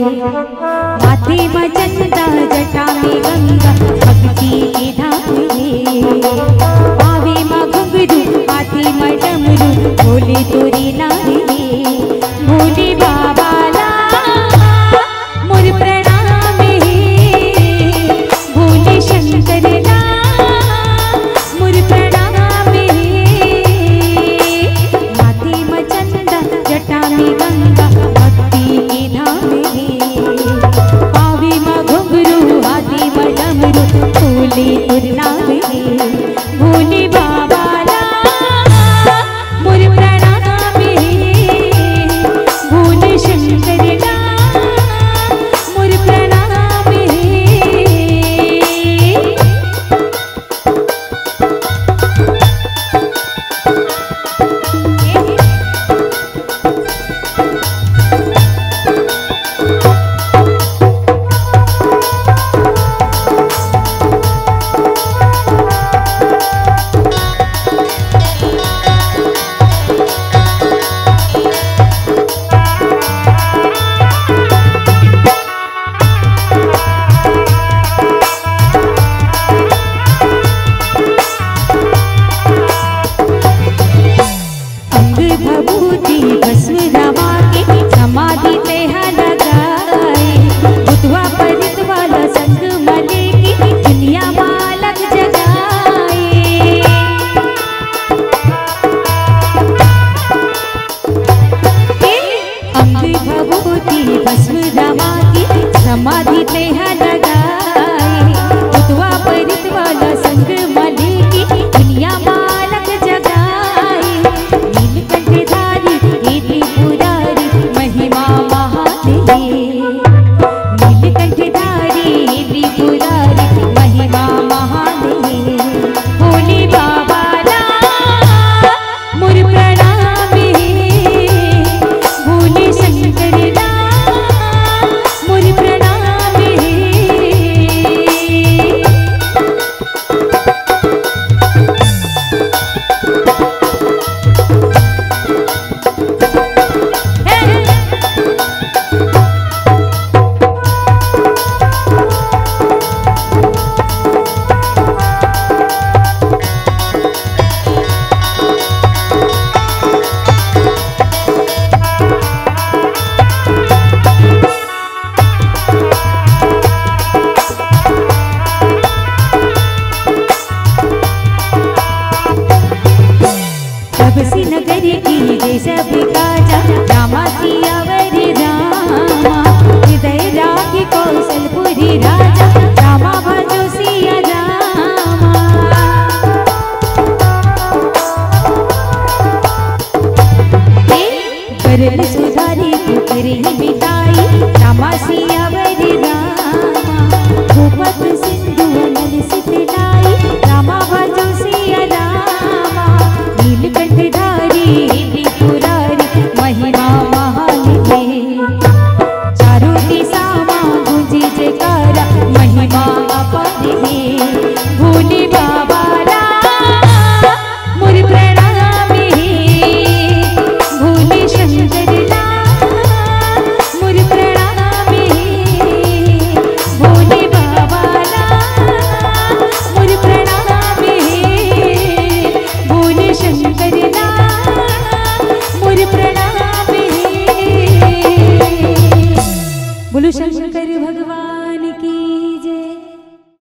माथे मचंदा जटा में गंगा भक्ति के धाम पावे माँ घुंघरू माथे में डमरू भोले तोरे नारे भोले बाबा ला मोर प्रणाम भोले शंकर ला मोर प्रणाम माथे मचंदा जटा में गंगा भक्ति के धाम भोले उरनावे भोले बाबा ला मोर प्रणाम भोले शंकर ला मोर प्रणाम समाधि तेहा लगाए उतवा परितवा संग मले की दुनिया मालक जगाए नीलकंठधारी हे त्रिपुरारी महिमा महाते नीलकंठधारी हे त्रिपुरारी महिमा महाते भोले बाबा ला मोर प्रणाम भोले शंकर ला मोर प्रणाम नगर की जय सब काजा रामा सियावर रामा हृदय राखी कौशलपुरी राजा रामा भजो सिया रामा करल सुधारी पुकर ही बिताई रामा सियावर रामा भूपत सिंधु नल सितलाई रामा भजो सिया रामा नीलकंठधारी